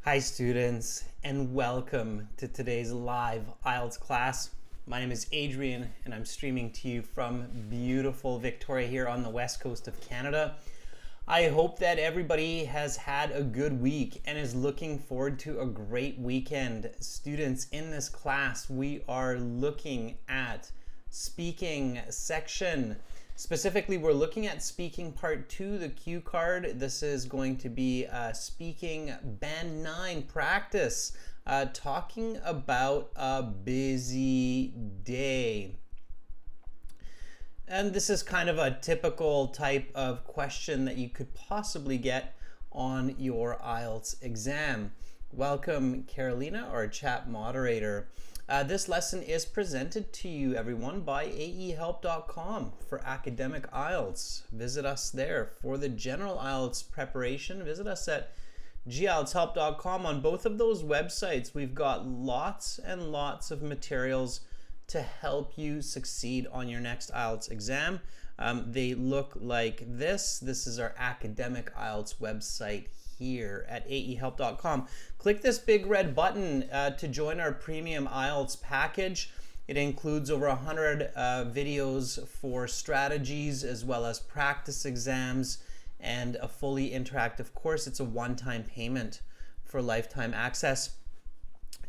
Hi students, and welcome to today's live IELTS class. My name is Adrian and I'm streaming to you from beautiful Victoria here on the west coast of Canada. I hope that everybody has had a good week and is looking forward to a great weekend. Students, in this class we are looking at speaking section. Specifically, we're looking at speaking part 2, the cue card. This is going to be speaking band 9 practice, talking about a busy day. And this is kind of a typical type of question that you could possibly get on your IELTS exam. Welcome, Carolina, our chat moderator. This lesson is presented to you, everyone, by AEHelp.com for academic IELTS. Visit us there. For the general IELTS preparation, visit us at IELTShelp.com. On both of those websites, we've got lots and lots of materials to help you succeed on your next IELTS exam. They look like this. This is our academic IELTS website here at aehelp.com. Click this big red button to join our premium IELTS package. It includes over 100 videos for strategies as well as practice exams and a fully interactive course. It's a one-time payment for lifetime access.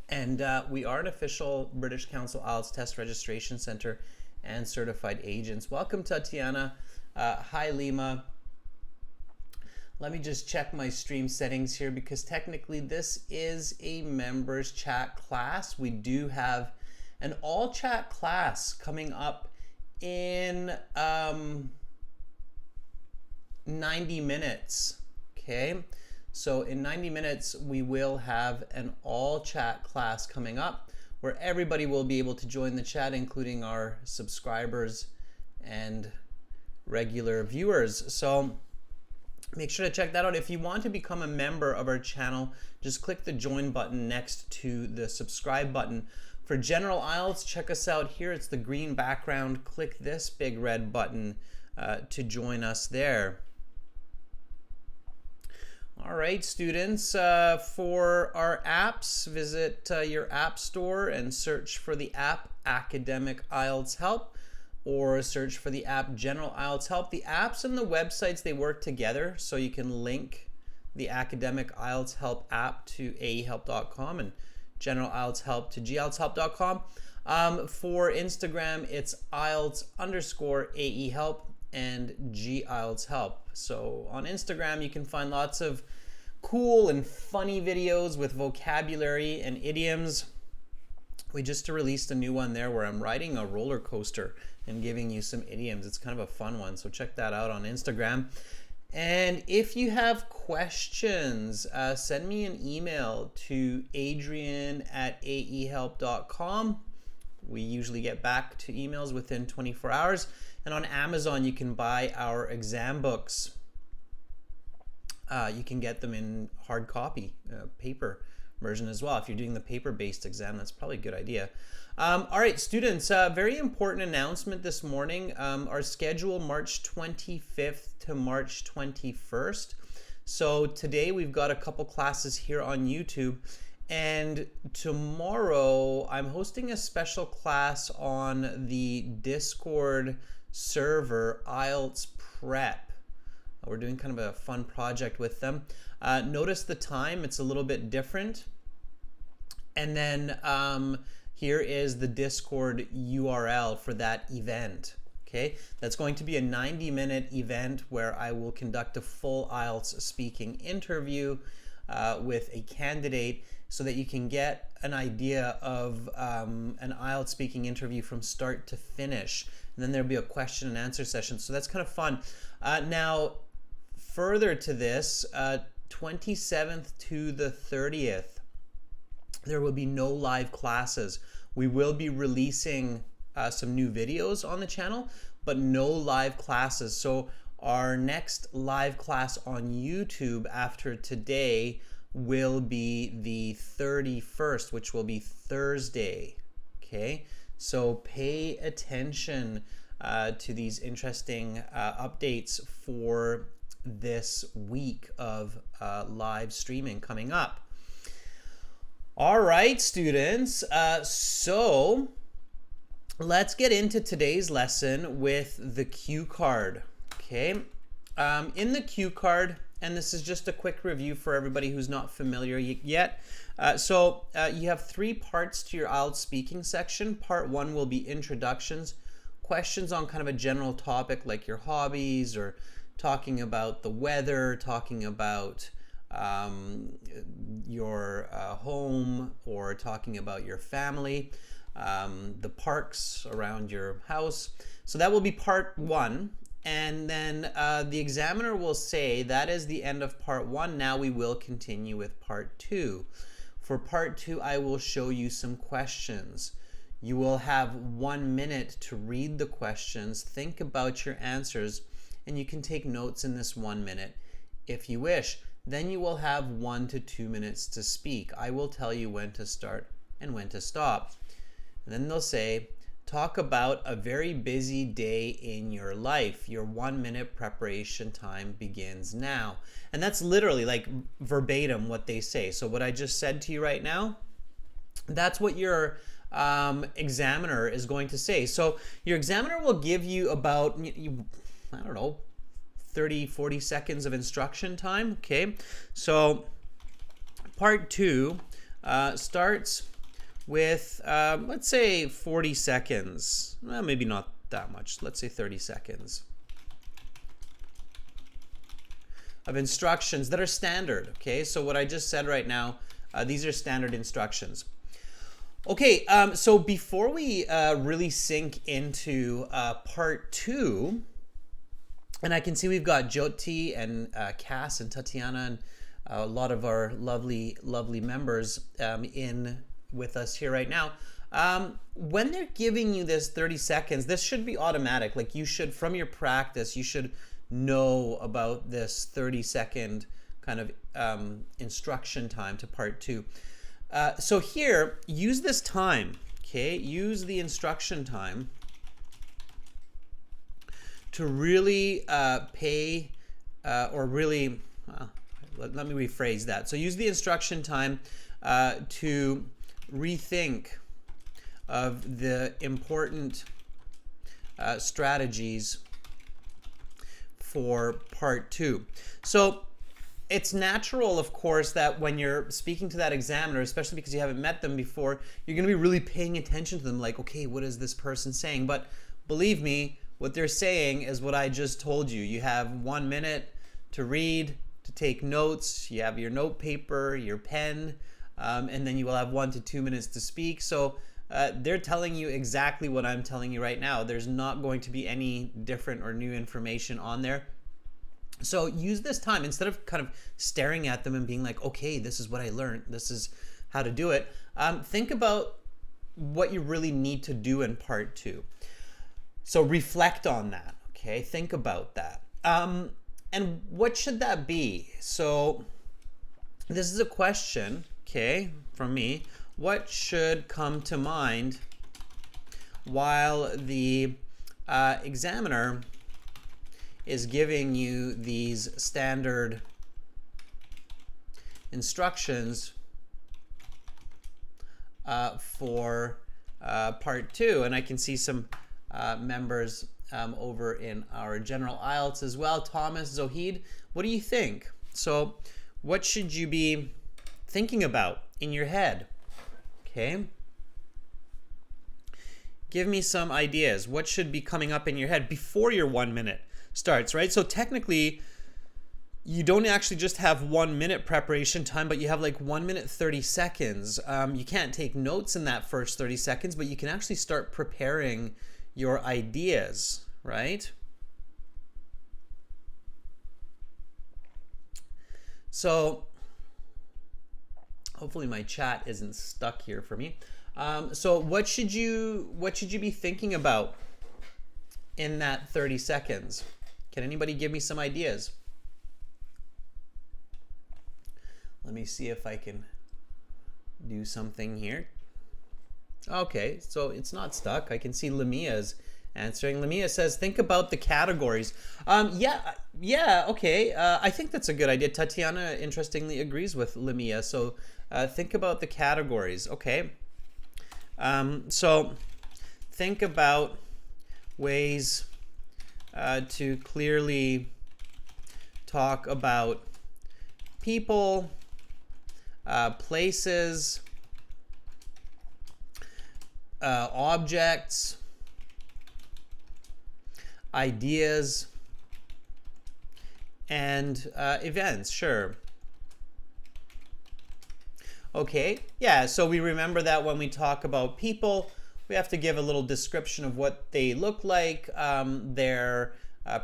And we are an official British Council IELTS Test Registration Center and certified agents. Welcome, Tatiana. Hi, Lima. Let me just check my stream settings here because technically this is a members chat class. We do have an all chat class coming up in 90 minutes. Okay, so in 90 minutes we will have an all chat class coming up where everybody will be able to join the chat, including our subscribers and regular viewers. So make sure to check that out. If you want to become a member of our channel, just click the join button next to the subscribe button. For general IELTS, check us out here. It's the green background. Click this big red button to join us there. All right, students, for our apps, visit your app store and search for the app Academic IELTS Help, or search for the app General IELTS Help. The apps and the websites, they work together, so you can link the Academic IELTS Help app to aehelp.com and General IELTS Help to gieltshelp.com. For Instagram, it's IELTS_AEHelp and gielts help. So on Instagram, you can find lots of cool and funny videos with vocabulary and idioms. We just released a new one there where I'm riding a roller coaster and giving you some idioms. It's kind of a fun one, so check that out on Instagram. And if you have questions, send me an email to adrian@aehelp.com. We usually get back to emails within 24 hours. And on Amazon, you can buy our exam books. You can get them in hard copy, paper version as well. If you're doing the paper-based exam, that's probably a good idea. All right, students, very important announcement this morning. Our schedule, March 25th to March 21st. So today we've got a couple classes here on YouTube. And tomorrow I'm hosting a special class on the Discord server, IELTS Prep. We're doing kind of a fun project with them. Notice the time, it's a little bit different. And then here is the Discord URL for that event. Okay, that's going to be a 90-minute event where I will conduct a full IELTS speaking interview with a candidate so that you can get an idea of an IELTS speaking interview from start to finish. And then there'll be a question and answer session. So that's kind of fun. Now, further to this, 27th to the 30th, there will be no live classes. We will be releasing some new videos on the channel, but no live classes. So our next live class on YouTube after today will be the 31st, which will be Thursday. Okay, so pay attention to these interesting updates for this week of live streaming coming up. All right, students. So let's get into today's lesson with the cue card. Okay. In the cue card, and this is just a quick review for everybody who's not familiar yet. You have 3 parts to your IELTS speaking section. Part 1 will be introductions, questions on kind of a general topic like your hobbies, or talking about the weather, talking about your home, or talking about your family, the parks around your house. So that will be part 1. And then the examiner will say that is the end of part 1. Now we will continue with part 2. For part 2, I will show you some questions. You will have 1 minute to read the questions, think about your answers, and you can take notes in this 1 minute if you wish. Then you will have 1 to 2 minutes to speak. I will tell you when to start and when to stop. And then they'll say, talk about a very busy day in your life. Your 1 minute preparation time begins now. And that's literally like verbatim what they say. So what I just said to you right now, that's what your examiner is going to say. So your examiner will give you about, I don't know, 30, 40 seconds of instruction time. Okay. So part 2 starts with, let's say 40 seconds. Well, maybe not that much. Let's say 30 seconds of instructions that are standard. Okay, so what I just said right now, these are standard instructions. Okay, so before we really sink into part 2, and I can see we've got Jyoti and Cass and Tatiana and a lot of our lovely members in with us here right now. When they're giving you this 30 seconds, this should be automatic. Like, you should, from your practice, you should know about this 30-second kind of instruction time to part 2. So here, use this time, okay? Use the instruction time to really let me rephrase that. So use the instruction time to rethink of the important strategies for part 2. So it's natural, of course, that when you're speaking to that examiner, especially because you haven't met them before, you're going to be really paying attention to them, like, okay, what is this person saying? But believe me, what they're saying is what I just told you. You have 1 minute to read, to take notes. You have your note paper, your pen, and then you will have 1 to 2 minutes to speak. So they're telling you exactly what I'm telling you right now. There's not going to be any different or new information on there. So use this time, instead of kind of staring at them and being like, okay, this is what I learned, this is how to do it. Think about what you really need to do in part 2. So reflect on that, okay? Think about that. And what should that be? So this is a question, okay, from me. What should come to mind while the examiner is giving you these standard instructions for part 2? And I can see some members over in our general IELTS as well. Thomas, Zohid, what do you think? So what should you be thinking about in your head? Okay. Give me some ideas. What should be coming up in your head before your 1 minute starts, right? So technically, you don't actually just have 1 minute preparation time, but you have like 1 minute 30 seconds. You can't take notes in that first 30 seconds, but you can actually start preparing your ideas, right? So hopefully my chat isn't stuck here for me. So what should you be thinking about in that 30 seconds? Can anybody give me some ideas? Let me see if I can do something here. Okay, so it's not stuck. I can see Lamia's answering. Lamia says, think about the categories. Yeah, okay. I think that's a good idea. Tatiana, interestingly, agrees with Lamia. So think about the categories. Okay. So think about ways to clearly talk about people, places, objects, ideas, and events. Sure. Okay, yeah, so we remember that when we talk about people, we have to give a little description of what they look like, their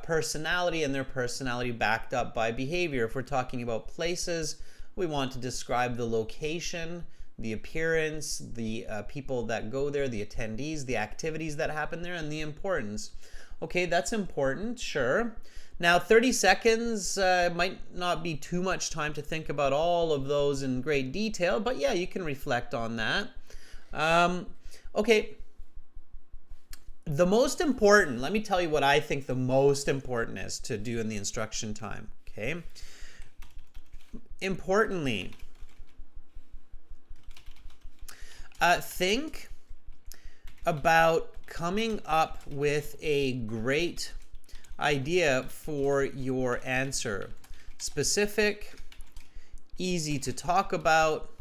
personality, and their personality backed up by behavior. If we're talking about places, we want to describe the location, the appearance, the people that go there, the attendees, the activities that happen there, and the importance. Okay, that's important, sure. Now, 30 seconds might not be too much time to think about all of those in great detail, but yeah, you can reflect on that. Okay, the most important, let me tell you what I think the most important is to do in the instruction time, okay? Importantly, think about coming up with a great idea for your answer. Specific, easy to talk about,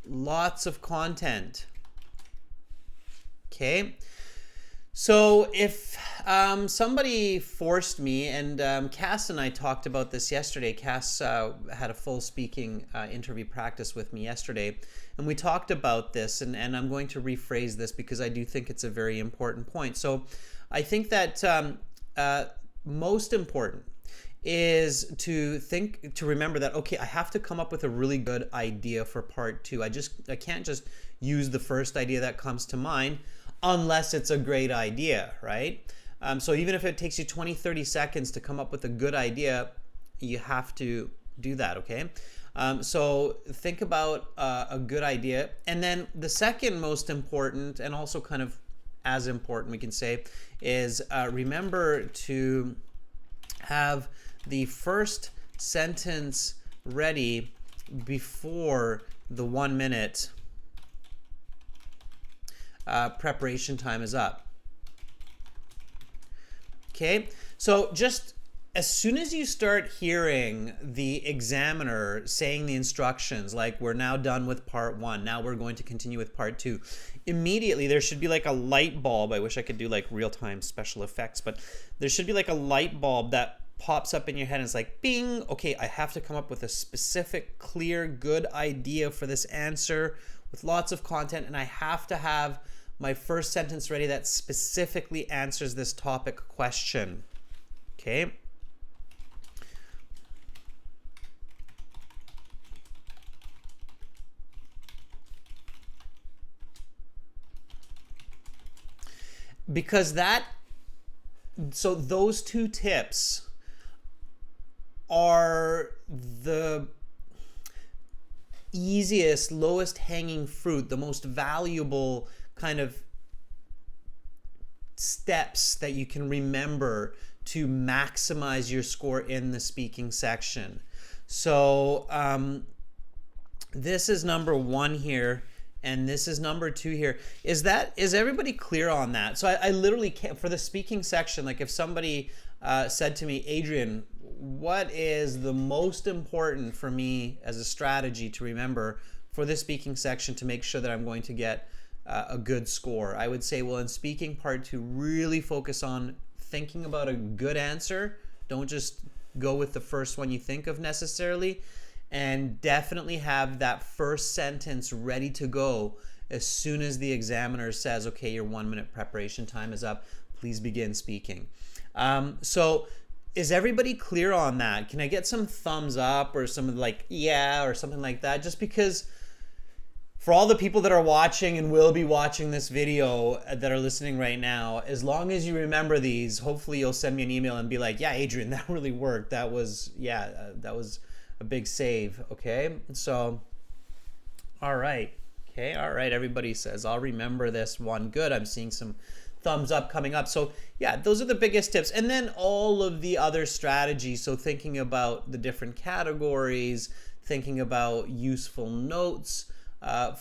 lots of content. Okay, so if somebody forced me, and Cass and I talked about this yesterday. Cass had a full speaking interview practice with me yesterday, and we talked about this, and I'm going to rephrase this because I do think it's a very important point. So I think that most important is to remember that, okay, I have to come up with a really good idea for part 2. I can't just use the first idea that comes to mind unless it's a great idea, right? So even if it takes you 20-30 seconds to come up with a good idea, you have to do that, okay? So think about a good idea. And then the second most important, and also kind of as important, we can say, is remember to have the first sentence ready before the 1 minute preparation time is up. Okay, so just as soon as you start hearing the examiner saying the instructions, like we're now done with part 1, now we're going to continue with part 2, immediately there should be like a light bulb. I wish I could do like real-time special effects, but there should be like a light bulb that pops up in your head and it's like, bing, okay, I have to come up with a specific, clear, good idea for this answer with lots of content, and I have to have my first sentence ready that specifically answers this topic question. Okay? Because so those 2 tips are the easiest, lowest hanging fruit, the most valuable kind of steps that you can remember to maximize your score in the speaking section. So this is number 1 here, and this is number 2 here. Is everybody clear on that? So I literally can't, for the speaking section, like if somebody said to me, Adrian, what is the most important for me as a strategy to remember for this speaking section to make sure that I'm going to get a good score? I would say, well, in speaking part 2, really focus on thinking about a good answer. Don't just go with the first one you think of necessarily, and definitely have that first sentence ready to go as soon as the examiner says, okay, your 1 minute preparation time is up, please begin speaking. So is everybody clear on that? Can I get some thumbs up or some like, yeah, or something like that? Just because for all the people that are watching and will be watching this video that are listening right now, as long as you remember these, hopefully you'll send me an email and be like, yeah, Adrian, that really worked. That was a big save. Okay. So, all right. Okay, all right, everybody says, I'll remember this one. Good, I'm seeing some thumbs up coming up. So yeah, those are the biggest tips. And then all of the other strategies. So thinking about the different categories, thinking about useful notes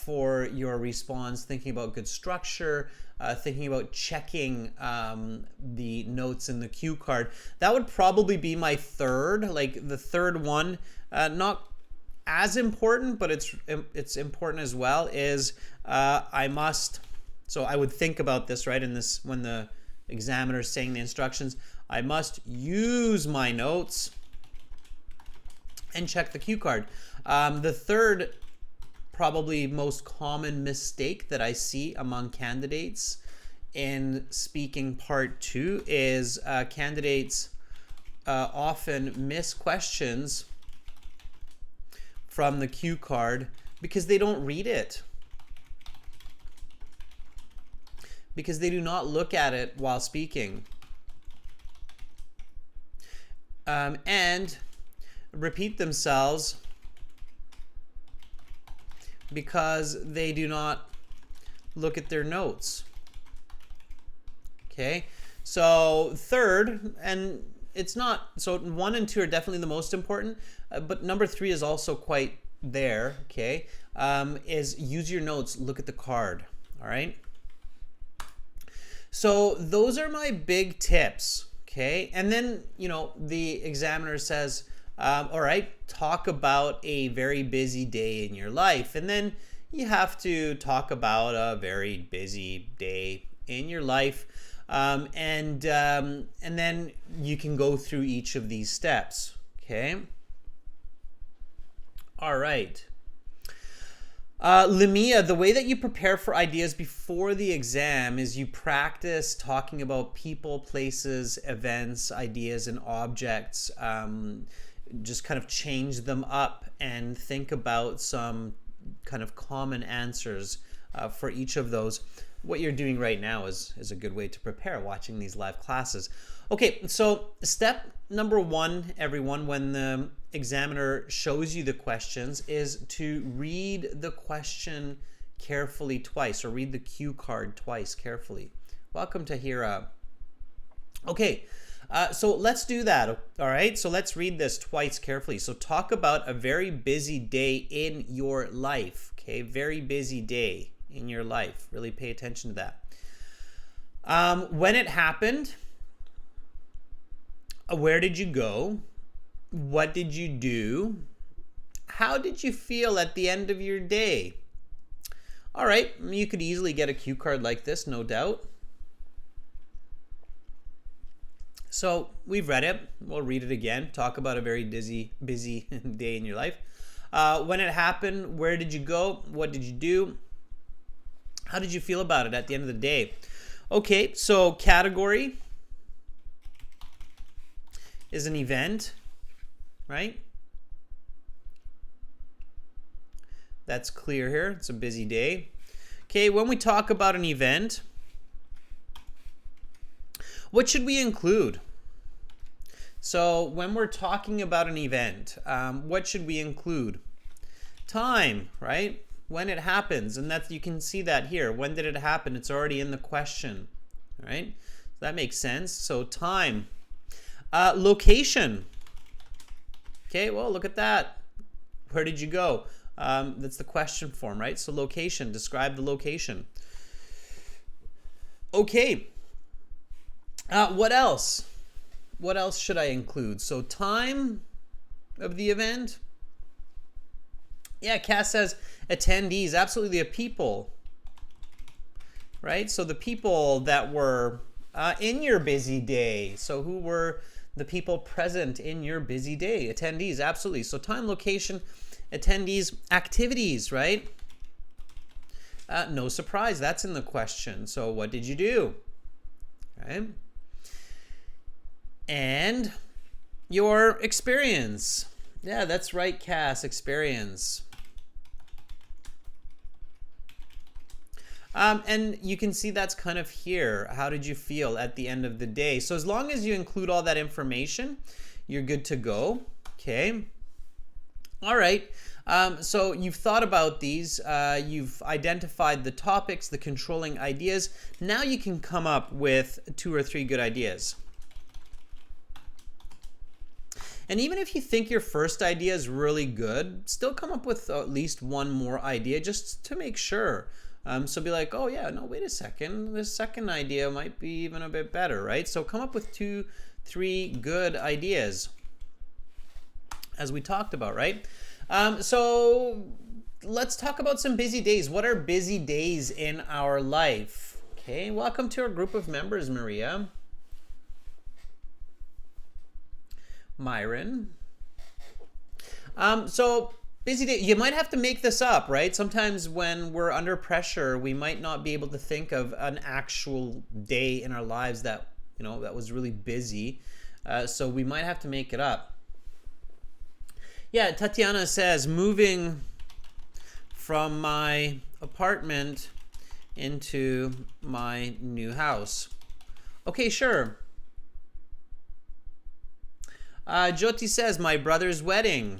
for your response, thinking about good structure, thinking about checking the notes in the cue card. That would probably be my third, like the third one, not as important, but it's important as well, is so I would think about this, right, in this, when the examiner is saying the instructions, I must use my notes and check the cue card. The third, probably most common mistake that I see among candidates in speaking part 2 is candidates often miss questions from the cue card because they don't read it, because they do not look at it while speaking, and repeat themselves because they do not look at their notes. Okay, so third, and it's not, so 1 and 2 are definitely the most important, but number 3 is also quite there, okay, is use your notes, look at the card, all right? So those are my big tips, okay? And then, you know, the examiner says, all right, talk about a very busy day in your life. And then you have to talk about a very busy day in your life. And then you can go through each of these steps, okay? All right. Lamia, the way that you prepare for ideas before the exam is you practice talking about people, places, events, ideas, and objects. Just kind of change them up and think about some kind of common answers for each of those. What you're doing right now is a good way to prepare, watching these live classes. Okay, so step number 1, everyone, when the examiner shows you the questions, is to read the question carefully twice, or read the cue card twice carefully. Welcome, Tahira. Okay, so let's do that, all right? So let's read this twice carefully. So talk about a very busy day in your life, okay? Very busy day in your life. Really pay attention to that. When it happened, where did you go? What did you do? How did you feel at the end of your day? All right, you could easily get a cue card like this, no doubt. So we've read it. We'll read it again. Talk about a very busy day in your life. When it happened, where did you go? What did you do? How did you feel about it at the end of the day? Okay, so category is an event, right? That's clear here. It's a busy day. Okay, when we talk about an event, what should we include? So when we're talking about an event, what should we include? Time, right? When it happens, and that's, you can see that here. When did it happen? It's already in the question, right? That makes sense. So time. Location. Okay, well, look at that. Where did you go? That's the question form, right? So location, describe the location. Okay. What else? What else should I include? So time of the event. Yeah, Cass says attendees, absolutely, the people, right? So the people that were in your busy day. So who were the people present in your busy day? Attendees, absolutely. So time, location, attendees, activities, right? No surprise, that's in the question. So what did you do? Right? And your experience. Yeah, that's right, Cass, experience. And you can see that's kind of here. How did you feel at the end of the day? So as long as you include all that information, you're good to go. Okay. All right. So you've thought about these, you've identified the topics, the controlling ideas. Now you can come up with 2 or 3 good ideas. And even if you think your first idea is really good, still come up with at least one more idea just to make sure. So be like, oh yeah, no, wait a second. This second idea might be even a bit better, right? So come up with 2, 3 good ideas, as we talked about, right? So let's talk about some busy days. What are busy days in our life? Okay, welcome to our group of members, Maria. Myron. So busy day, you might have to make this up, right? Sometimes when we're under pressure, we might not be able to think of an actual day in our lives that, you know, that was really busy. So we might have to make it up. Yeah, Tatiana says, moving from my apartment into my new house. Okay, sure. Jyoti says, my brother's wedding.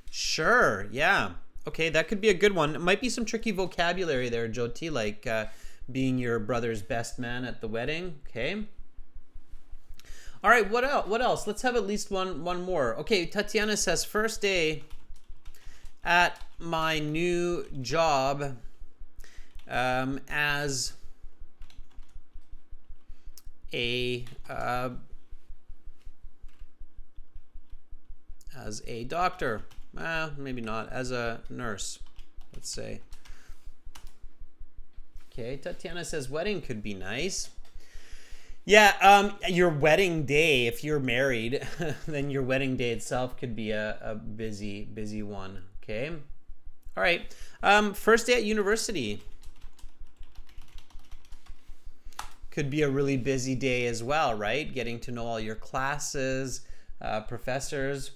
Sure, yeah. Okay, that could be a good one. It might be some tricky vocabulary there, Jyoti, like being your brother's best man at the wedding. Okay. All right, what else? What else? Let's have at least one more. Okay, Tatiana says, first day at my new job as a doctor. Maybe not, as a nurse, let's say. Okay, Tatiana says wedding could be nice. Yeah, your wedding day, if you're married, then your wedding day itself could be a busy one. Okay. All right. First day at university could be a really busy day as well, right? Getting to know all your classes, professors.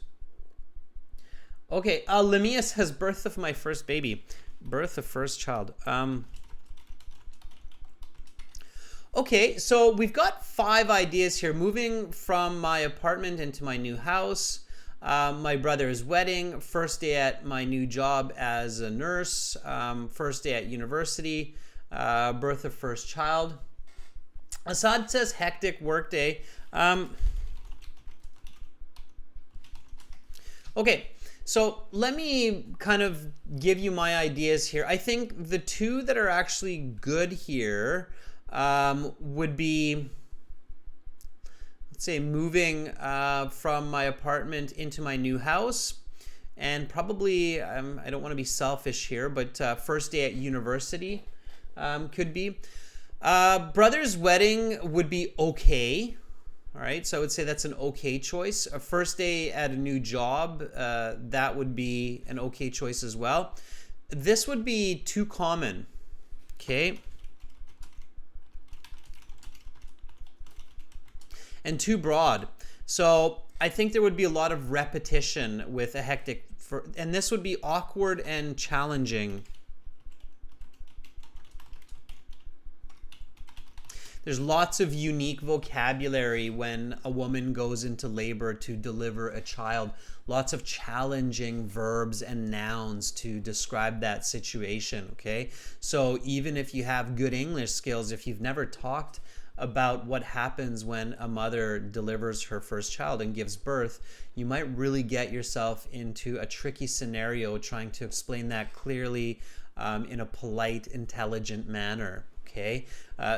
Okay. Lamia says birth of my first baby, birth of first child. Okay, so we've got 5 ideas here. Moving from my apartment into my new house, my brother's wedding, first day at my new job as a nurse, first day at university, birth of first child. Assad says hectic work day. Okay, so let me kind of give you my ideas here. I think the 2 that are actually good here would be, let's say, moving from my apartment into my new house, and probably, I don't want to be selfish here, but first day at university could be. Brother's wedding would be okay. All right, so I would say that's an okay choice. A first day at a new job, that would be an okay choice as well. This would be too common. Okay. And too broad. So I think there would be a lot of repetition with a hectic, and this would be awkward and challenging. There's lots of unique vocabulary when a woman goes into labor to deliver a child. Lots of challenging verbs and nouns to describe that situation, okay? So even if you have good English skills, if you've never talked about what happens when a mother delivers her first child and gives birth, you might really get yourself into a tricky scenario trying to explain that clearly in a polite, intelligent manner. Okay,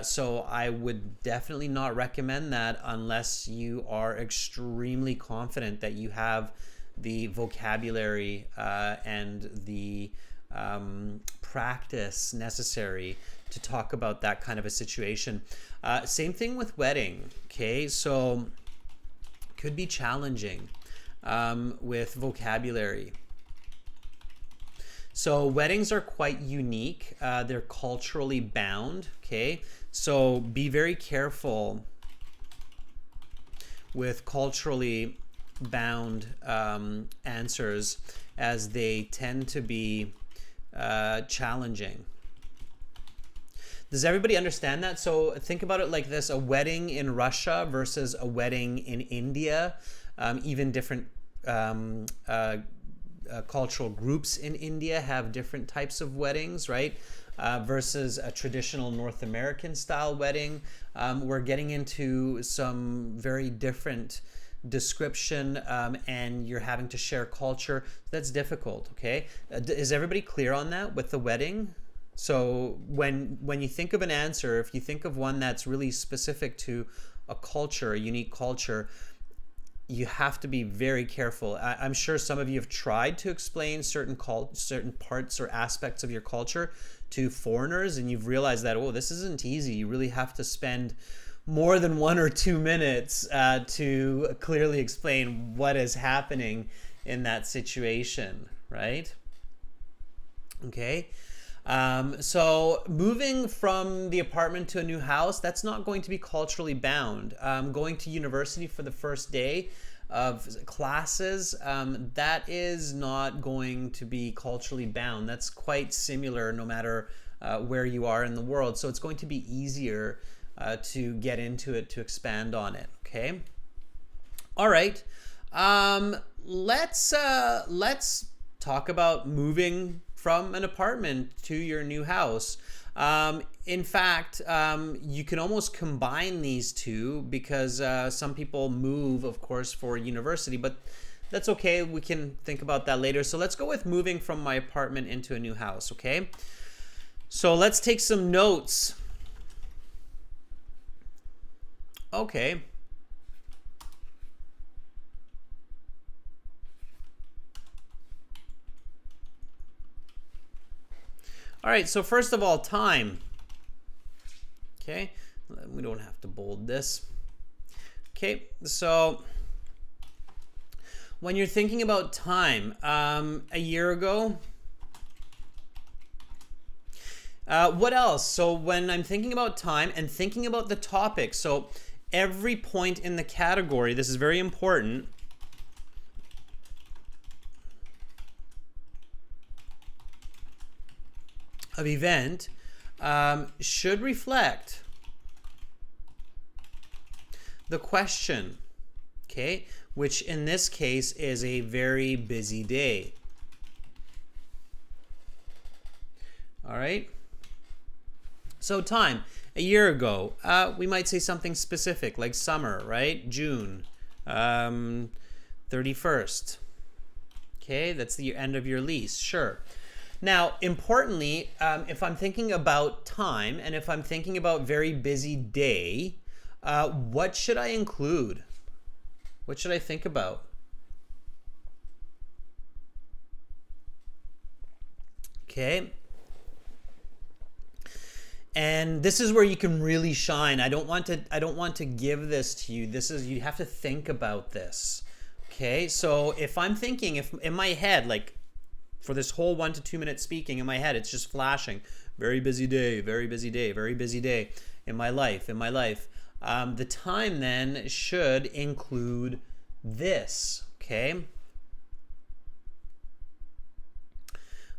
so I would definitely not recommend that unless you are extremely confident that you have the vocabulary and the practice necessary to talk about that kind of a situation. Same thing with wedding. Okay, so could be challenging with vocabulary. So weddings are quite unique. They're culturally bound, okay? So be very careful with culturally bound answers, as they tend to be challenging. Does everybody understand that? So think about it like this: a wedding in Russia versus a wedding in India, even different cultural groups in India have different types of weddings, right? Versus a traditional North American style wedding. We're getting into some very different description, and you're having to share culture. That's difficult, okay? Is everybody clear on that with the wedding? So when you think of an answer, if you think of one that's really specific to a culture, a unique culture, you have to be very careful. I'm sure some of you have tried to explain certain parts or aspects of your culture to foreigners, and you've realized that, oh, this isn't easy. You really have to spend more than 1 or 2 minutes to clearly explain what is happening in that situation, right? Okay. So moving from the apartment to a new house, that's not going to be culturally bound. Going to university for the first day of classes, that is not going to be culturally bound. That's quite similar no matter where you are in the world. So it's going to be easier to get into it, to expand on it. Okay. All right. Let's talk about moving from an apartment to your new house. In fact, you can almost combine these two because some people move, of course, for university, but that's okay. We can think about that later. So let's go with moving from my apartment into a new house, okay? So let's take some notes. Okay. All right, so first of all, time. Okay, we don't have to bold this. Okay, so when you're thinking about time, a year ago, what else? So when I'm thinking about time and thinking about the topic, so every point in the category, this is very important, of event should reflect the question, okay, which in this case is a very busy day. All right. So time, a year ago, we might say something specific like summer, right? June 31st. Okay, that's the end of your lease, sure. Now, importantly, if I'm thinking about time and if I'm thinking about very busy day, what should I include? What should I think about? Okay. And this is where you can really shine. I don't want to give this to you. You have to think about this. Okay? So, if I'm thinking, if in my head, like for this whole 1 to 2 minute speaking in my head, it's just flashing. Very busy day, very busy day, very busy day in my life, the time then should include this, okay?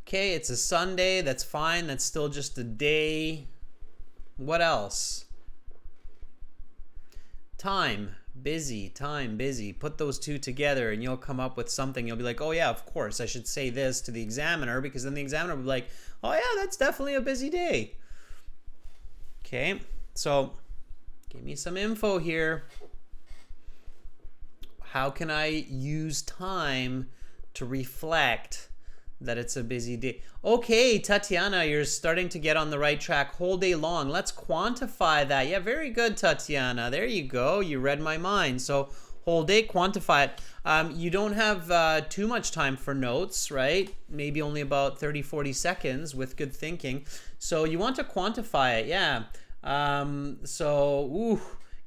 Okay, it's a Sunday, that's fine, that's still just a day. What else? Time. Busy, time, busy. Put those two together and you'll come up with something. You'll be like, oh yeah, of course, I should say this to the examiner, because then the examiner will be like, oh yeah, that's definitely a busy day. Okay, so give me some info here. How can I use time to reflect that it's a busy day? Okay, Tatiana, you're starting to get on the right track. Whole day long. Let's quantify that. Yeah, very good, Tatiana. There you go. You read my mind. So whole day, quantify it. You don't have too much time for notes, right? Maybe only about 30, 40 seconds with good thinking. So you want to quantify it, yeah.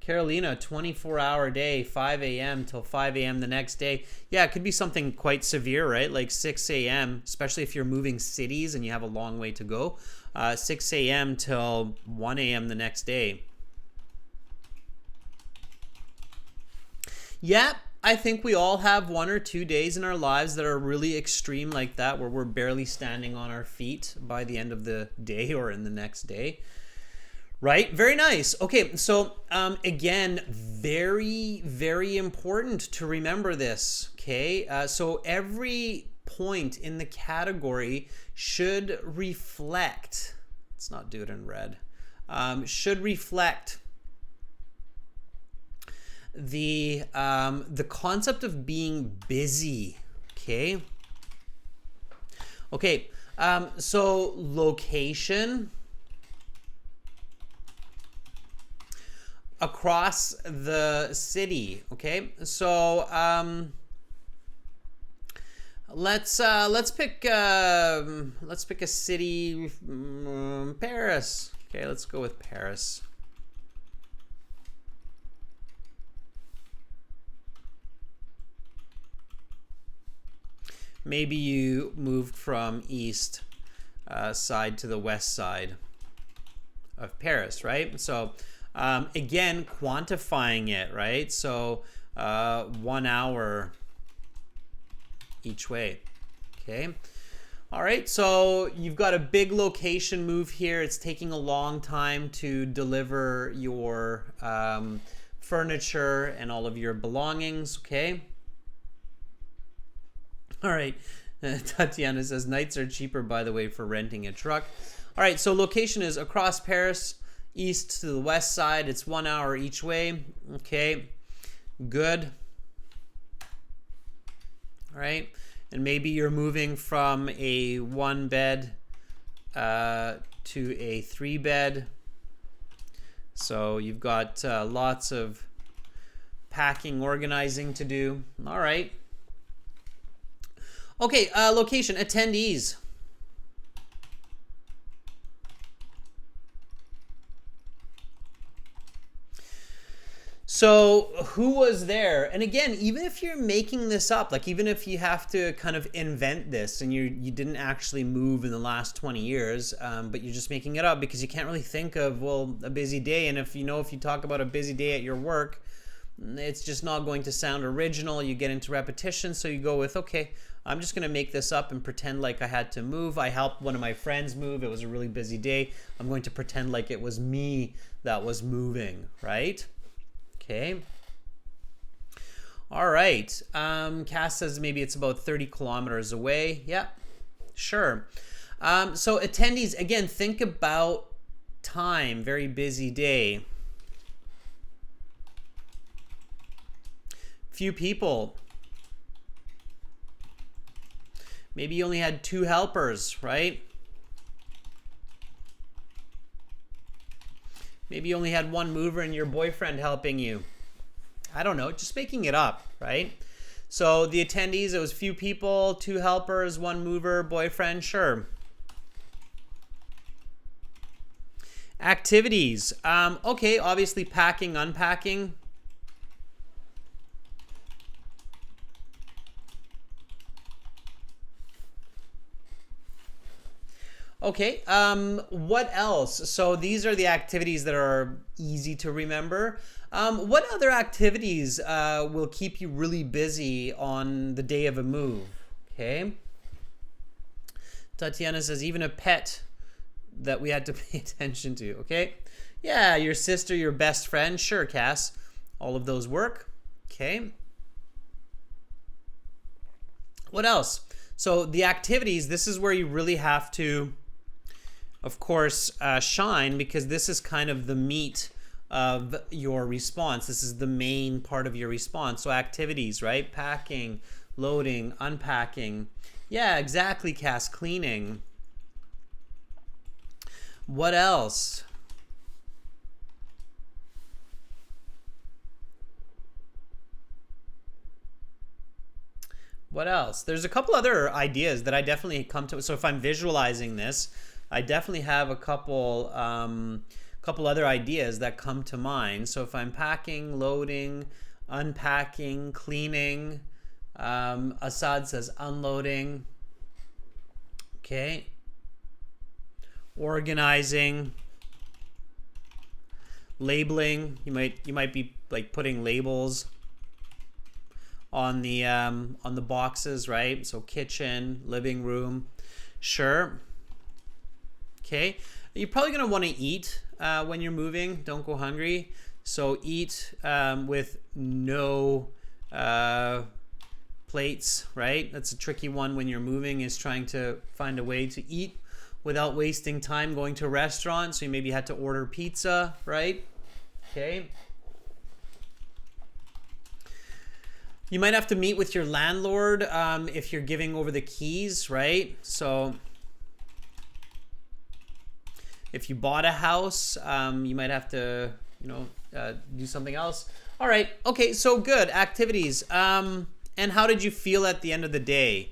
Carolina, 24-hour day, 5 a.m. till 5 a.m. the next day. Yeah, it could be something quite severe, right? Like 6 a.m., especially if you're moving cities and you have a long way to go. 6 a.m. till 1 a.m. the next day. Yeah, I think we all have 1 or 2 days in our lives that are really extreme like that, where we're barely standing on our feet by the end of the day or in the next day. Right? Very nice. Okay, so again, very, very important to remember this. Okay, so every point in the category should reflect, let's not do it in red, should reflect the concept of being busy. Okay. Okay, so location, across the city. Okay, so let's pick a city, Paris. Okay, let's go with Paris. Maybe you moved from east side to the west side of Paris, right? So again, quantifying it, right? So 1 hour each way. Okay. All right. So you've got a big location move here. It's taking a long time to deliver your furniture and all of your belongings. Okay. All right. Tatiana says nights are cheaper, by the way, for renting a truck. All right. So location is across Paris, east to the west side. It's 1 hour each way. Okay. Good. All right. And maybe you're moving from a 1 bed to a 3 bed. So you've got lots of packing, organizing to do. All right. Okay, location, attendees. So who was there? And again, even if you're making this up, like even if you have to kind of invent this and you didn't actually move in the last 20 years, but you're just making it up because you can't really think of, well, a busy day. And if you talk about a busy day at your work, it's just not going to sound original. You get into repetition. So you go with, okay, I'm just going to make this up and pretend like I had to move. I helped one of my friends move. It was a really busy day. I'm going to pretend like it was me that was moving, right? Okay. All right. Cass says maybe it's about 30 kilometers away. Yeah, sure. So attendees, again, think about time. Very busy day. Few people. Maybe you only had 2 helpers, right? Maybe you only had 1 mover and your boyfriend helping you. I don't know, just making it up, right? So the attendees, it was few people, 2 helpers, 1 mover, boyfriend, sure. Activities. Okay, obviously packing, unpacking. Okay, what else? So these are the activities that are easy to remember. What other activities will keep you really busy on the day of a move? Okay. Tatiana says even a pet that we had to pay attention to. Okay. Yeah, your sister, your best friend. Sure, Cass. All of those work. Okay. What else? So the activities, this is where you really have to, of course, shine, because this is kind of the meat of your response. This is the main part of your response. So activities, right? Packing, loading, unpacking. Yeah, exactly, Cass. Cleaning. What else? What else? There's a couple other ideas that I definitely come to. So if I'm visualizing this, I definitely have a couple other ideas that come to mind. So if I'm packing, loading, unpacking, cleaning, Assad says unloading. Okay. Organizing, labeling. You might be like putting labels on the boxes, right? So kitchen, living room. Sure. Okay. You're probably going to want to eat when you're moving. Don't go hungry. So eat with no plates, right? That's a tricky one when you're moving, is trying to find a way to eat without wasting time going to a restaurant. So you maybe had to order pizza, right? Okay. You might have to meet with your landlord if you're giving over the keys, right? So if you bought a house, you might have to, do something else. All right. Okay. So good activities. And how did you feel at the end of the day?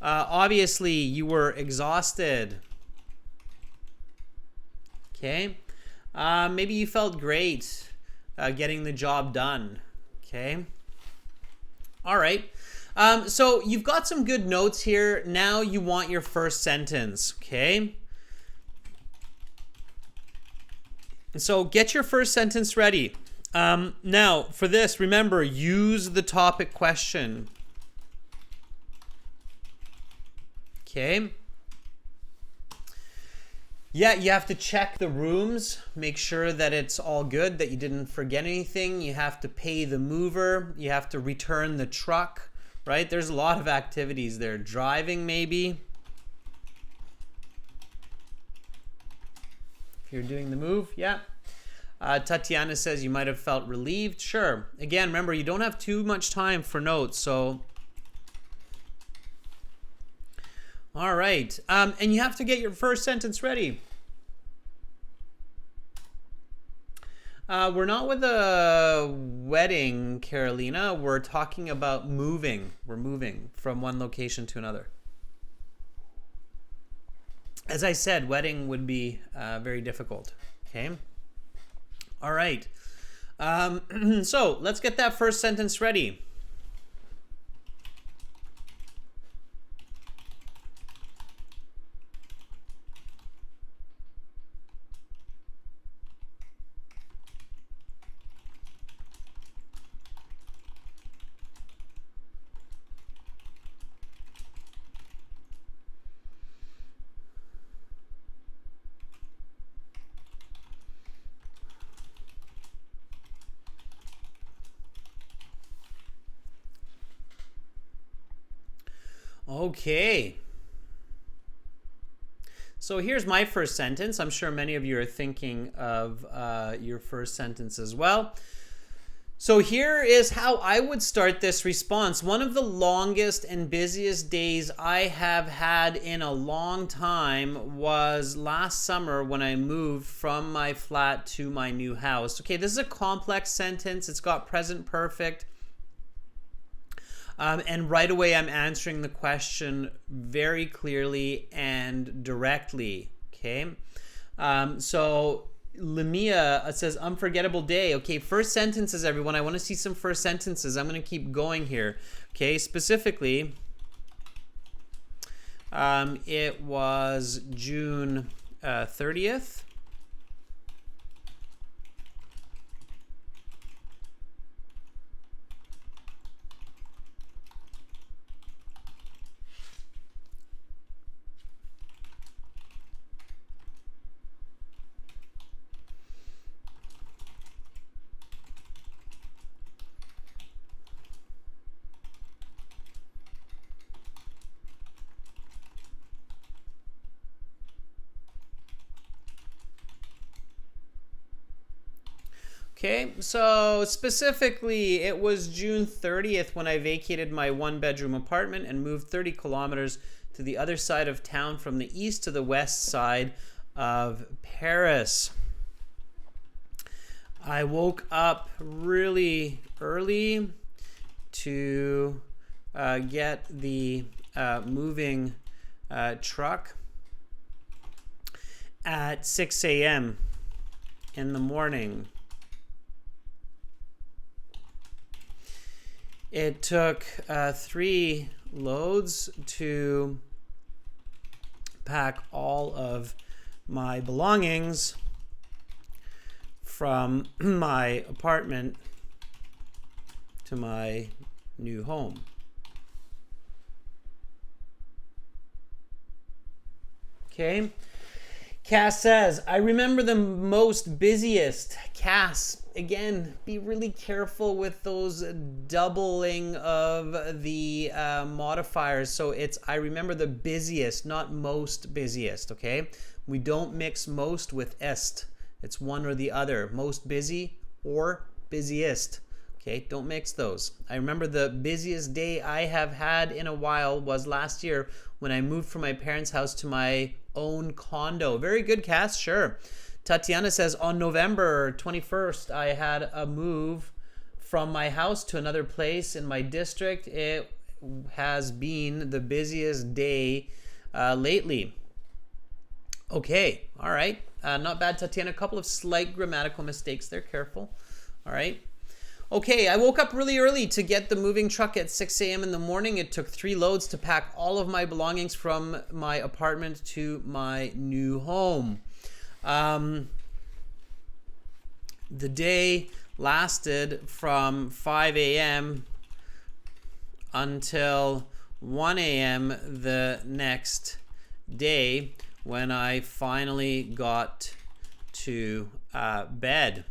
Obviously, you were exhausted. Okay. Maybe you felt great getting the job done. Okay. All right. So you've got some good notes here. Now you want your first sentence. Okay. So get your first sentence ready. Now, for this, remember, use the topic question. Okay. Yeah, you have to check the rooms, make sure that it's all good, that you didn't forget anything. You have to pay the mover. You have to return the truck, right? There's a lot of activities there. Driving, maybe. If you're doing the move, yeah. Tatiana says you might have felt relieved. Sure. Again, remember, you don't have too much time for notes, so... All right. And you have to get your first sentence ready. We're not with a wedding, Carolina. We're talking about moving. We're moving from one location to another. As I said, wedding would be very difficult. Okay. All right. So let's get that first sentence ready. Okay. So here's my first sentence. I'm sure many of you are thinking of your first sentence as well. So here is how I would start this response. One of the longest and busiest days I have had in a long time was last summer when I moved from my flat to my new house. Okay, this is a complex sentence. It's got present perfect. And right away, I'm answering the question very clearly and directly, okay? So Lamia says, unforgettable day. Okay, first sentences, everyone. I want to see some first sentences. I'm going to keep going here, okay? Specifically, it was June 30th. Okay, so specifically, it was June 30th when I vacated my one-bedroom apartment and moved 30 kilometers to the other side of town from the east to the west side of Paris. I woke up really early to get the moving truck at 6 a.m. in the morning. It took 3 loads to pack all of my belongings from my apartment to my new home. Okay. Cass says, I remember the most busiest. Cass, again, be really careful with those doubling of the modifiers. So it's, I remember the busiest, not most busiest, okay? We don't mix most with est. It's one or the other. Most busy or busiest. Okay, don't mix those. I remember the busiest day I have had in a while was last year when I moved from my parents' house to my own condo. Very good, Cass, sure. Tatiana says, on November 21st, I had a move from my house to another place in my district. It has been the busiest day lately. Okay, all right. Not bad, Tatiana. A couple of slight grammatical mistakes there. Careful. All right. Okay, I woke up really early to get the moving truck at 6 a.m. in the morning. It took 3 loads to pack all of my belongings from my apartment to my new home. The day lasted from 5 a.m. until 1 a.m. the next day when I finally got to bed.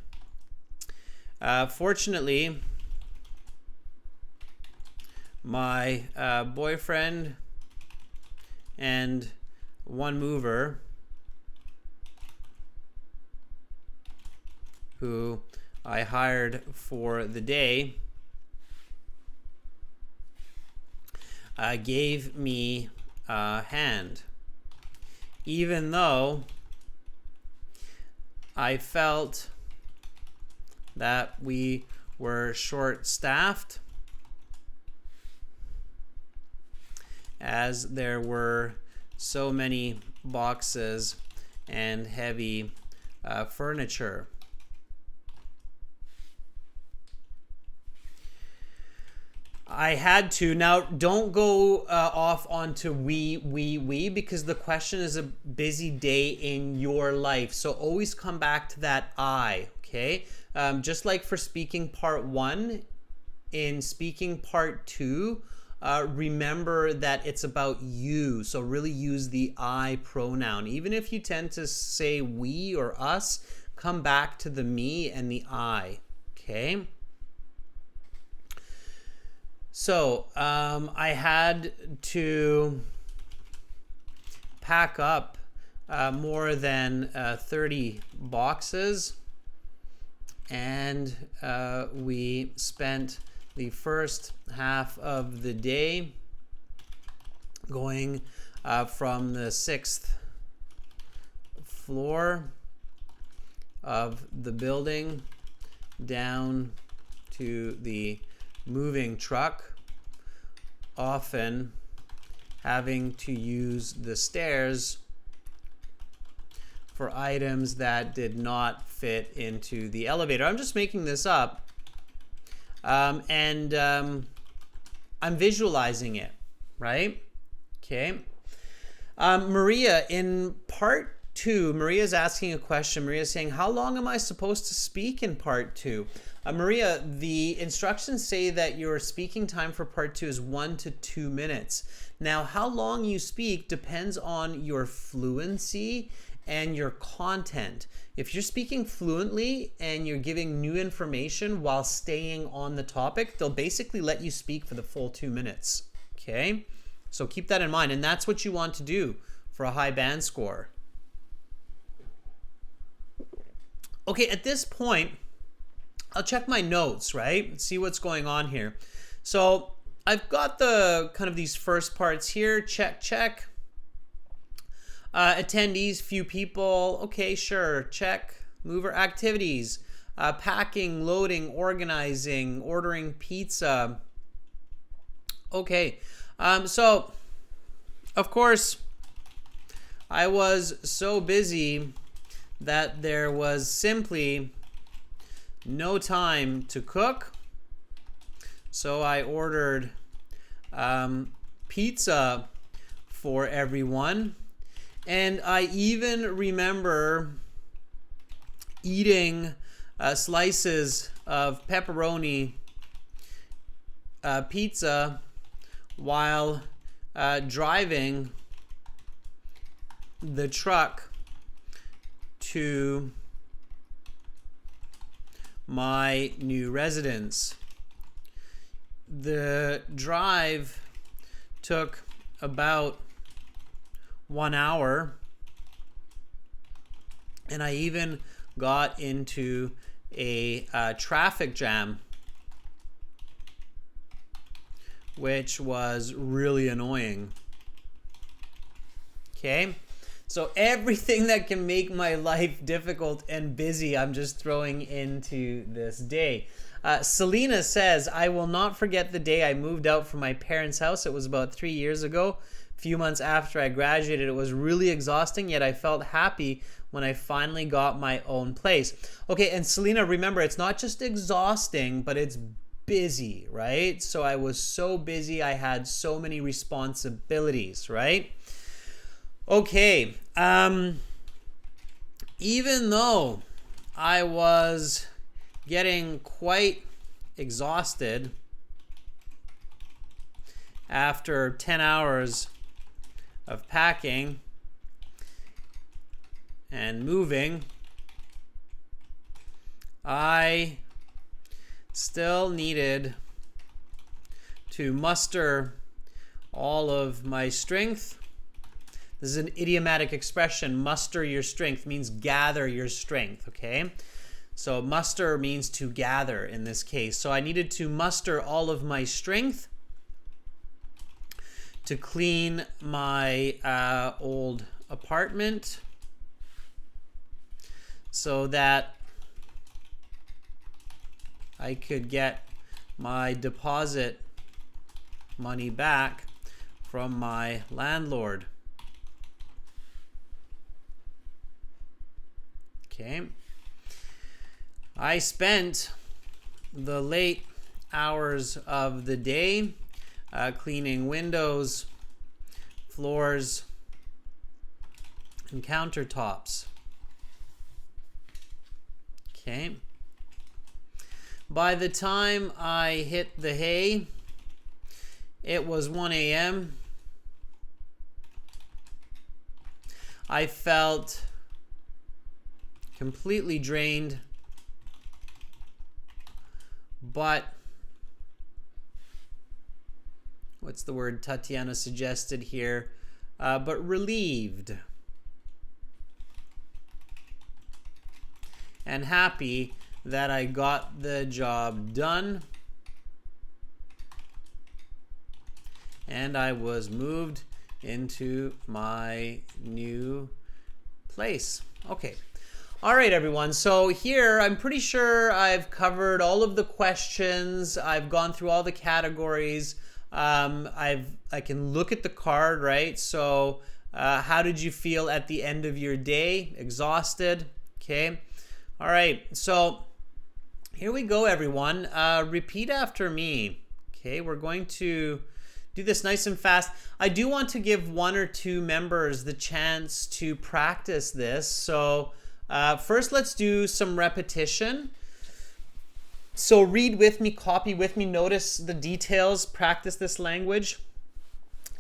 Fortunately, my boyfriend and one mover who I hired for the day gave me a hand, even though I felt that we were short-staffed, as there were so many boxes and heavy furniture. I had to. Now, don't go off onto we, because the question is a busy day in your life. So always come back to that I, okay? Just like for speaking part 1, in speaking part 2, remember that it's about you. So really use the I pronoun. Even if you tend to say we or us, come back to the me and the I, okay? So I had to pack up more than 30 boxes, and we spent the first half of the day going from the 6th floor of the building down to the moving truck, often having to use the stairs for items that did not fit into the elevator. I'm just making this up, and I'm visualizing it, right? Okay. Maria, in part 2, Maria's asking a question. Maria's saying, how long am I supposed to speak in part 2? Maria, the instructions say that your speaking time for part 2 is 1 to 2 minutes. Now, how long you speak depends on your fluency and your content. If you're speaking fluently and you're giving new information while staying on the topic, they'll basically let you speak for the full 2 minutes. Okay? So keep that in mind, and that's what you want to do for a high band score. Okay, at this point, I'll check my notes, right? See what's going on here. So I've got the kind of these first parts here. Check, check. Attendees, few people. Okay, sure. Check. Mover activities. Packing, loading, organizing, ordering pizza. Okay. So, of course, I was so busy that there was simply no time to cook. So I ordered pizza for everyone. And I even remember eating slices of pepperoni pizza while driving the truck to my new residence. The drive took about 1 hour, and I even got into a traffic jam, which was really annoying. Okay, so everything that can make my life difficult and busy, I'm just throwing into this day. Selena says, I will not forget the day I moved out from my parents' house. It was about 3 years ago. A few months after I graduated, it was really exhausting, yet I felt happy when I finally got my own place. Okay, and Selena, remember, it's not just exhausting, but it's busy, right? So I was so busy, I had so many responsibilities, right? Okay, even though I was getting quite exhausted after 10 hours of packing and moving, I still needed to muster all of my strength. This is an idiomatic expression. Muster your strength means gather your strength, okay? So muster means to gather in this case. So I needed to muster all of my strength to clean my old apartment so that I could get my deposit money back from my landlord. Okay. I spent the late hours of the day cleaning windows, floors, and countertops. Okay. By the time I hit the hay, it was 1 a.m. I felt completely drained, but what's the word Tatiana suggested here? But relieved and happy that I got the job done and I was moved into my new place. Okay. All right, everyone. So here, I'm pretty sure I've covered all of the questions. I've gone through all the categories. I can look at the card, right? So how did you feel at the end of your day? Exhausted? Okay. All right. So here we go, everyone. Repeat after me. Okay. We're going to do this nice and fast. I do want to give 1 or 2 members the chance to practice this. So first, let's do some repetition. So read with me, copy with me, notice the details, practice this language.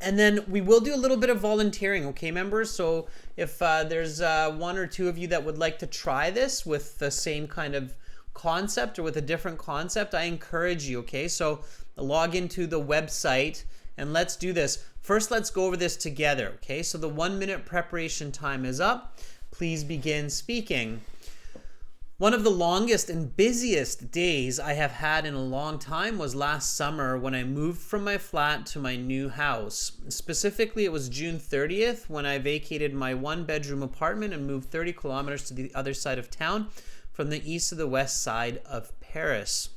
And then we will do a little bit of volunteering, okay, members? So if there's 1 or 2 of you that would like to try this with the same kind of concept or with a different concept, I encourage you, okay? So log into the website and let's do this. First, let's go over this together, okay? So the 1-minute preparation time is up. Please begin speaking. One of the longest and busiest days I have had in a long time was last summer when I moved from my flat to my new house. Specifically, it was June 30th when I vacated my 1-bedroom apartment and moved 30 kilometers to the other side of town from the east to the west side of Paris.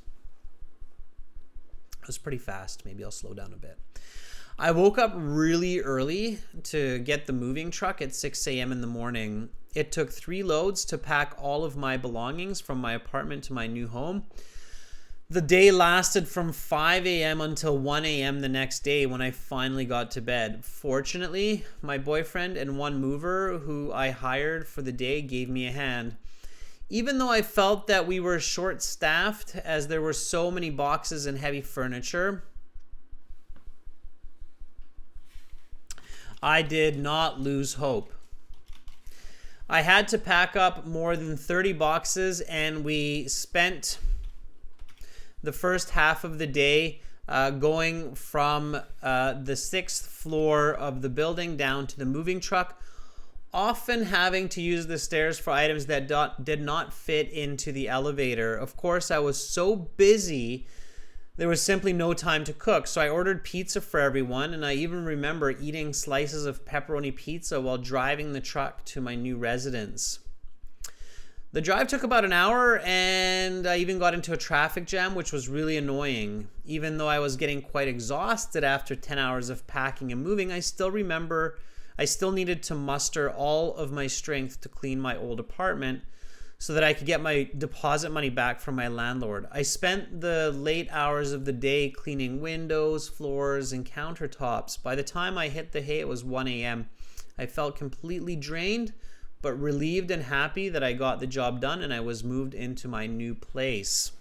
It was pretty fast. Maybe I'll slow down a bit. I woke up really early to get the moving truck at 6 a.m. in the morning. It took 3 loads to pack all of my belongings from my apartment to my new home. The day lasted from 5 a.m. until 1 a.m. the next day when I finally got to bed. Fortunately, my boyfriend and 1 mover who I hired for the day gave me a hand. Even though I felt that we were short-staffed as there were so many boxes and heavy furniture, I did not lose hope. I had to pack up more than 30 boxes, and we spent the first half of the day going from the sixth floor of the building down to the moving truck, often having to use the stairs for items that did not fit into the elevator. Of course, I was so busy, there was simply no time to cook. So I ordered pizza for everyone, and I even remember eating slices of pepperoni pizza while driving the truck to my new residence. The drive took about an hour, and I even got into a traffic jam, which was really annoying. Even though I was getting quite exhausted after 10 hours of packing and moving, I still remember I still needed to muster all of my strength to clean my old apartment so that I could get my deposit money back from my landlord. I spent the late hours of the day cleaning windows, floors, and countertops. By the time I hit the hay, it was 1 a.m. I felt completely drained, but relieved and happy that I got the job done and I was moved into my new place.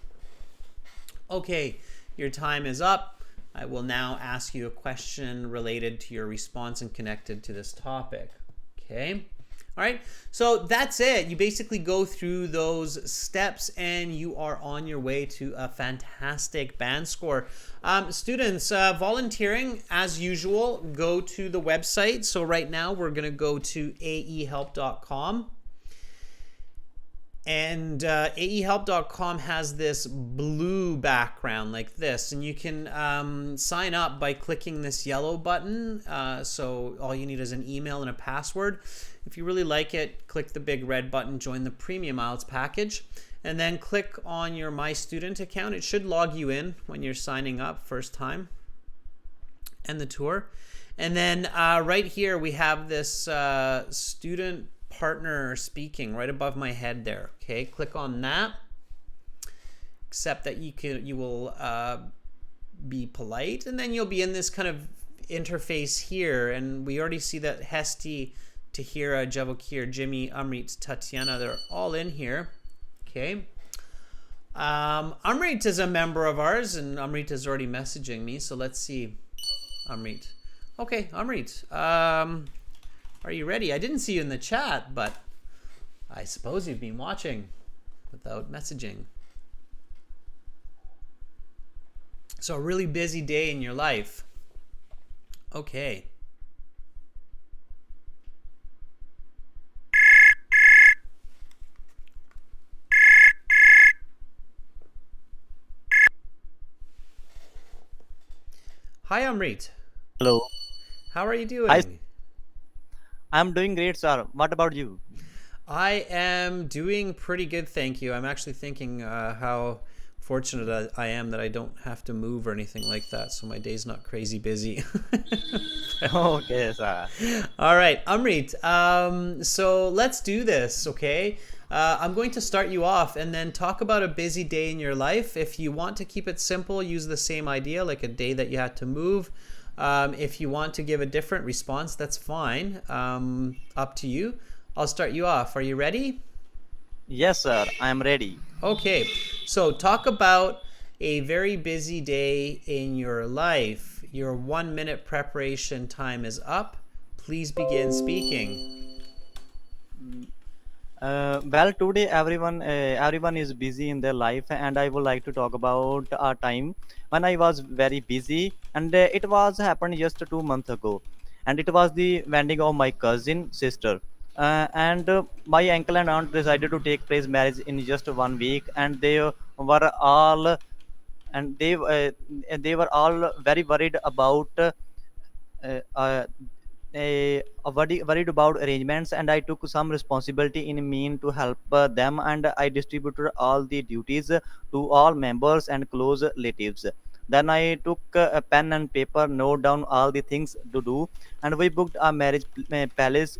Okay, your time is up. I will now ask you a question related to your response and connected to this topic. Okay. All right. So that's it. You basically go through those steps and you are on your way to a fantastic band score. Students, volunteering as usual, go to the website. So right now we're going to go to aehelp.com. And aehelp.com has this blue background like this, and you can sign up by clicking this yellow button. So all you need is an email and a password. If you really like it, click the big red button, join the premium IELTS package, and then click on your My Student account. It should log you in when you're signing up first time, and the tour. And then right here we have this student partner speaking right above my head there. Okay, click on that. Except that you will be polite, and then you'll be in this kind of interface here. And we already see that Hesti, Tahira, Javokir, Jimmy, Amrit, Tatiana, they're all in here. Okay. Amrit is a member of ours, and Amrit is already messaging me. So let's see, Amrit. Okay, Amrit. Are you ready? I didn't see you in the chat, but I suppose you've been watching without messaging. So a really busy day in your life. Okay. Hi, Amrit. Hello. How are you doing? Hi, I'm doing great, sir. What about you? I am doing pretty good, thank you. I'm actually thinking how fortunate I am that I don't have to move or anything like that, so my day's not crazy busy. Okay, sir. All right, Amrit, so let's do this, okay? I'm going to start you off and then talk about a busy day in your life. If you want to keep it simple, use the same idea, like a day that you had to move. If you want to give a different response, that's fine. Up to you. I'll start you off. Are you ready? Yes, sir. I am ready. Okay, so talk about a very busy day in your life. Your 1 minute preparation time is up. Please begin speaking. Well, today everyone is busy in their life, and I would like to talk about a time when I was very busy, and it was happened just 2 months ago, and it was the wedding of my cousin sister. And my uncle and aunt decided to take place marriage in just 1 week, and were all they were all very worried about uh, uh, worried about arrangements, and I took some responsibility in mean to help them, and I distributed all the duties to all members and close relatives. Then I took a pen and paper, note down all the things to do, and we booked a marriage palace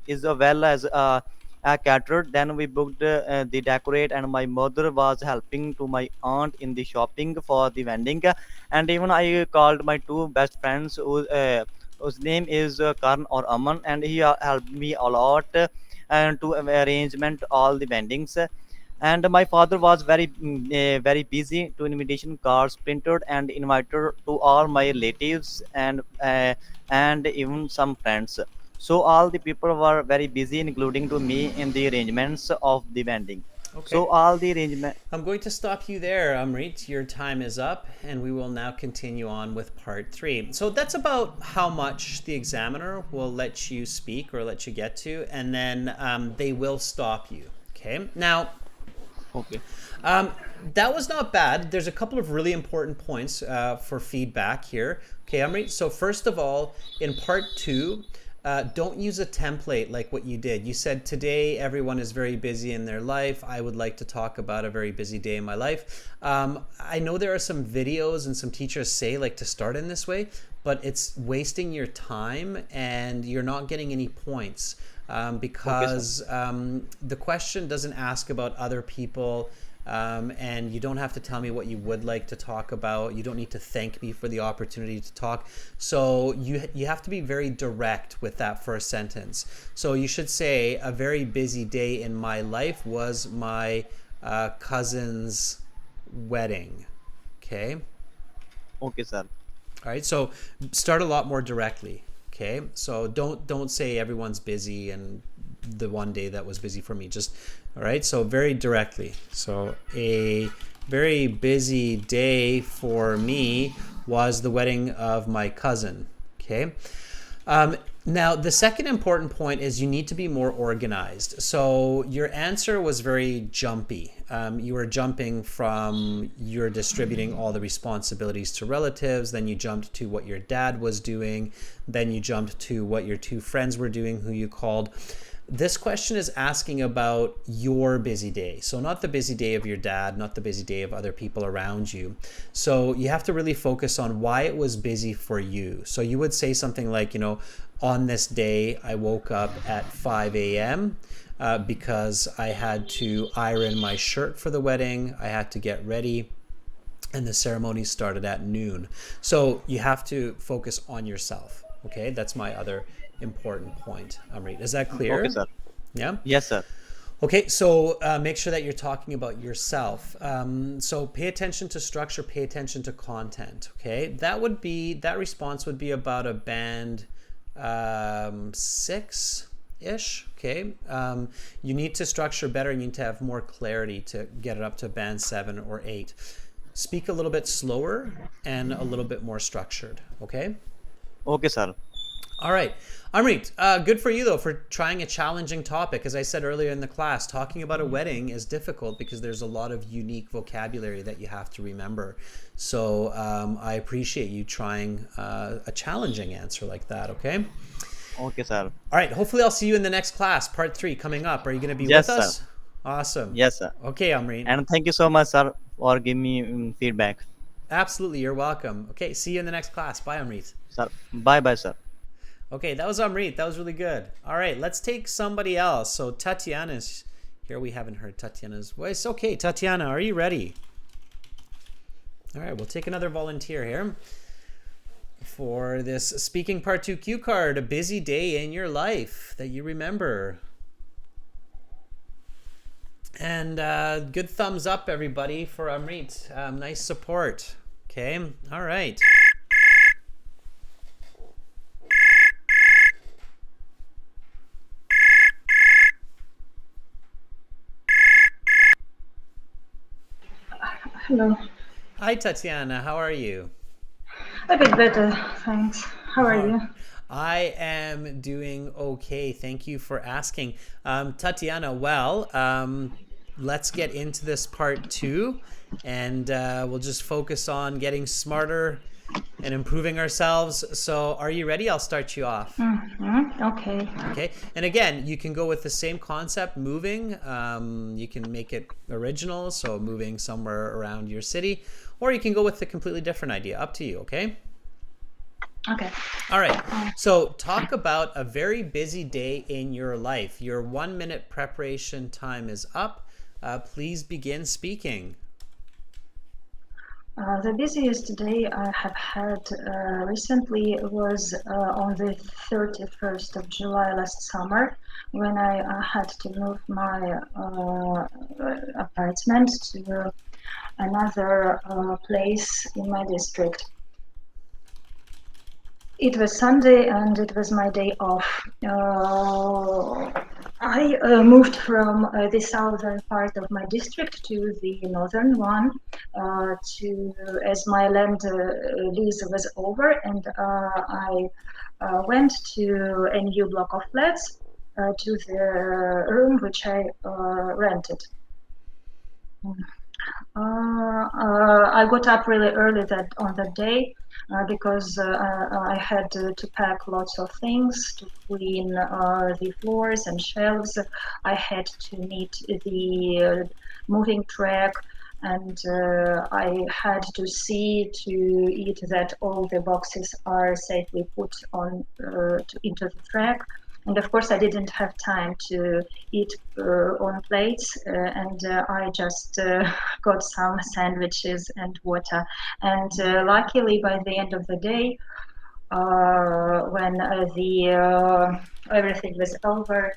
as well as a caterer. Then we booked the decorate, and my mother was helping to my aunt in the shopping for the wedding, and even I called my two best friends whose name is Karn or Aman, and he helped me a lot and to arrangement all the vendings. And my father was very busy to invitation cards printed and invited to all my relatives and even some friends. So all the people were very busy, including to me, in the arrangements of the wedding. Okay. So all the arrangement. I'm going to stop you there, Amrit. Your time is up, and we will now continue on with part three. So that's about how much the examiner will let you speak or let you get to, and then they will stop you. Okay. Now, Okay. that was not bad. There's a couple of really important points for feedback here. Okay, Amrit. So first of all, in part two, don't use a template like what you did. You said today everyone is very busy in their life. I would like to talk about a very busy day in my life. I know there are some videos and some teachers say like to start in this way, but it's wasting your time and you're not getting any points because the question doesn't ask about other people. And you don't have to tell me what you would like to talk about. You don't need to thank me for the opportunity to talk. So you have to be very direct with that first sentence. So you should say, a very busy day in my life was my cousin's wedding. Okay. Okay, sir. All right. So start a lot more directly. Okay. So don't say everyone's busy and the one day that was busy for me. Just all right. So very directly. So a very busy day for me was the wedding of my cousin. Okay. Now, the second important point is you need to be more organized. So your answer was very jumpy. You were jumping from you're distributing all the responsibilities to relatives, then you jumped to what your dad was doing, then you jumped to what your two friends were doing who you called. This question is asking about your busy day. So not the busy day of your dad, not the busy day of other people around you. So you have to really focus on why it was busy for you. So you would say something like, on this day, I woke up at 5 a.m. Because I had to iron my shirt for the wedding. I had to get ready. And the ceremony started at noon. So you have to focus on yourself. Okay, that's my other important point, Amrit. Is that clear? Okay, sir. Yeah? Yes, sir. Okay, so make sure that you're talking about yourself. So pay attention to structure, pay attention to content. Okay, that response would be about a band 6-ish. Okay, you need to structure better. You need to have more clarity to get it up to band 7 or 8. Speak a little bit slower and a little bit more structured. Okay. Okay, sir. All right. Amrit, good for you, though, for trying a challenging topic. As I said earlier in the class, talking about a wedding is difficult because there's a lot of unique vocabulary that you have to remember. So I appreciate you trying a challenging answer like that, okay? Okay, sir. All right. Hopefully I'll see you in the next class, part 3, coming up. Are you going to be Yes, with sir. us? Awesome. Yes, sir. Okay, Amrit. And thank you so much, sir, for giving me feedback. Absolutely. You're welcome. Okay, see you in the next class. Bye, Amrit. Sir, bye bye, sir. Okay, that was Amrit. That was really good. All right, let's take somebody else. So Tatiana's here. We haven't heard Tatiana's voice. Okay, Tatiana, are you ready? All right, we'll take another volunteer here for this speaking part 2 cue card, a busy day in your life that you remember. And good thumbs up, everybody, for Amrit. Nice support. Okay, all right. Hello. Hi, Tatiana. How are you? A bit better, thanks. How are you? I am doing okay. Thank you for asking. Tatiana, let's get into this part 2, and we'll just focus on getting smarter and improving ourselves. So are you ready? I'll start you off. Okay. Okay. And again, you can go with the same concept, moving. You can make it original, so moving somewhere around your city, or you can go with a completely different idea. Up to you, okay? Okay. All right. So talk about a very busy day in your life. Your 1-minute preparation time is up. Please begin speaking. The busiest day I have had recently was on the 31st of July last summer, when I had to move my apartment to another place in my district. It was Sunday and it was my day off. I moved from the southern part of my district to the northern one, to as my land lease was over, and I went to a new block of flats, to the room which I rented. I got up really early on that day, because I had to pack lots of things, to clean the floors and shelves. I had to meet the moving truck, and I had to see to it that all the boxes are safely put on into the truck. And of course, I didn't have time to eat on plates, and I just got some sandwiches and water. And luckily, by the end of the day, when the everything was over,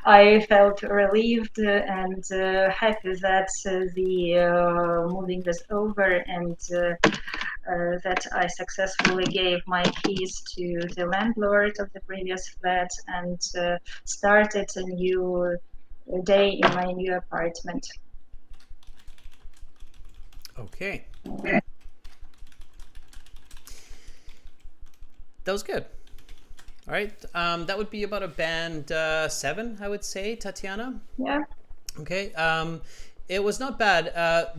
I felt relieved and happy that the moving was over, and that I successfully gave my keys to the landlord of the previous flat, and started a new day in my new apartment. Okay. That was good. All right. That would be about a band 7, I would say, Tatiana. Yeah. Okay. It was not bad.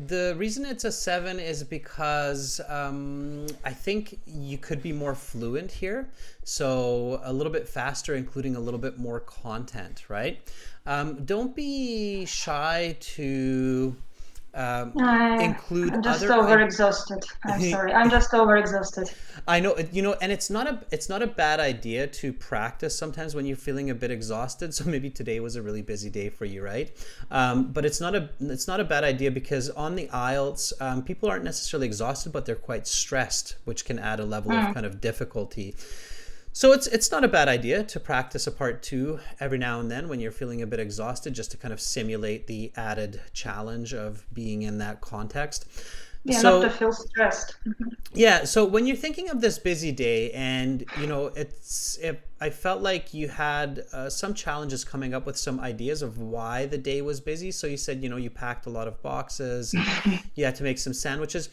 The reason it's a 7 is because I think you could be more fluent here. So a little bit faster, including a little bit more content, right? Don't be shy to include I'm just other overexhausted. I'm sorry. I'm just overexhausted. I know, and it's not a bad idea to practice sometimes when you're feeling a bit exhausted. So maybe today was a really busy day for you, right? But it's not a bad idea, because on the IELTS, people aren't necessarily exhausted, but they're quite stressed, which can add a level of kind of difficulty. So it's not a bad idea to practice a part 2 every now and then when you're feeling a bit exhausted, just to kind of simulate the added challenge of being in that context. Yeah, So, not to feel stressed. yeah, so when you're thinking of this busy day, and I felt like you had some challenges coming up with some ideas of why the day was busy. So you said, you packed a lot of boxes, you had to make some sandwiches.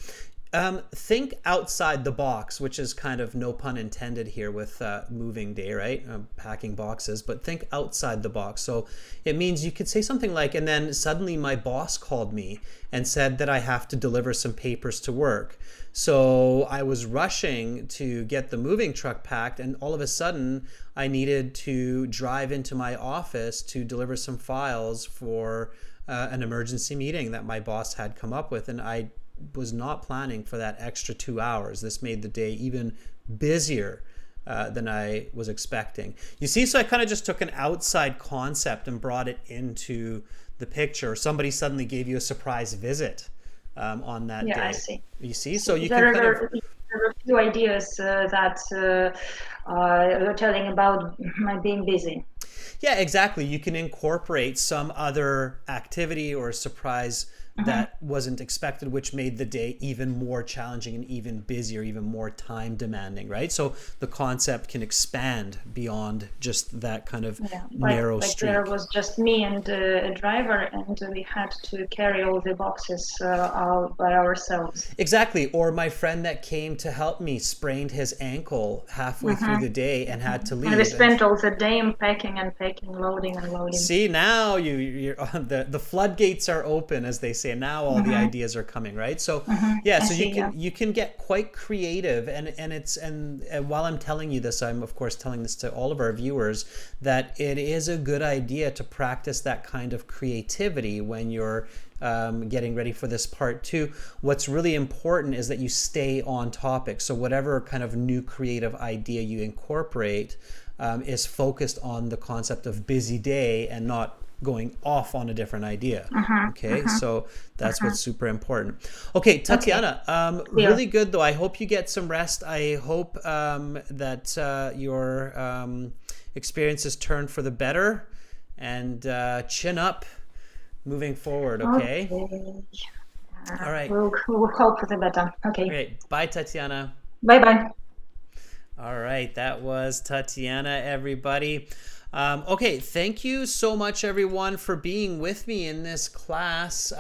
Think outside the box, which is kind of no pun intended here with moving day, right? Packing boxes, but think outside the box. So it means you could say something like, and then suddenly my boss called me and said that I have to deliver some papers to work. So I was rushing to get the moving truck packed, and all of a sudden I needed to drive into my office to deliver some files for an emergency meeting that my boss had come up with, and I was not planning for that extra 2 hours. This made the day even busier than I was expecting. You see, so I kind of just took an outside concept and brought it into the picture. Somebody suddenly gave you a surprise visit on that day. Yeah, I see. You see, so you There can kind of... are a few ideas that you're telling about my being busy. Yeah, exactly. You can incorporate some other activity or surprise that wasn't expected, which made the day even more challenging and even busier, even more time demanding, right? So the concept can expand beyond just that kind of narrow streak. There was just me and a driver, and we had to carry all the boxes out by ourselves. Exactly. Or my friend that came to help me sprained his ankle halfway through the day and had to leave. And we spent all the day packing and packing, loading and loading. See, now you're the floodgates are open, as they say. Now all the ideas are coming, right? So so you can get quite creative, and while I'm telling you this, I'm of course telling this to all of our viewers, that it is a good idea to practice that kind of creativity when you're getting ready for this part 2. What's really important is that you stay on topic. So whatever kind of new creative idea you incorporate is focused on the concept of busy day and not going off on a different idea. So that's what's super important. Okay, Tatiana, really good though. I hope you get some rest. I hope that your experiences turn for the better, and chin up moving forward. Okay. All right. We'll hope for the better. Okay. Great. Bye, Tatiana. Bye-bye. All right, that was Tatiana, everybody. Okay, thank you so much, everyone, for being with me in this class.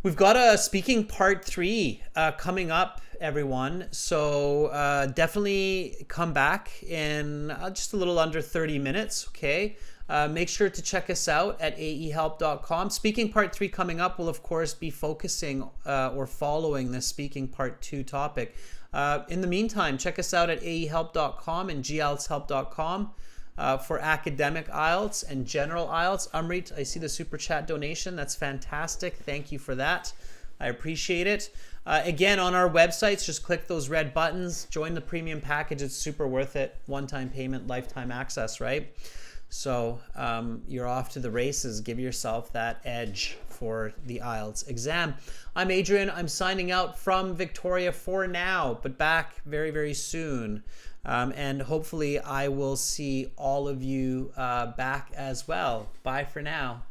We've got a speaking part 3 coming up, everyone. So definitely come back in just a little under 30 minutes, okay? Make sure to check us out at aehelp.com. Speaking part 3 coming up will, of course, be focusing or following the speaking part 2 topic. In the meantime, check us out at aehelp.com and IELTShelp.com for academic IELTS and general IELTS. Amrit, I see the super chat donation. That's fantastic. Thank you for that. I appreciate it. Again, on our websites, just click those red buttons. Join the premium package. It's super worth it. One-time payment, lifetime access, right? So you're off to the races. Give yourself that edge for the IELTS exam. I'm Adrian. I'm signing out from Victoria for now, but back very, very soon. And hopefully I will see all of you back as well. Bye for now.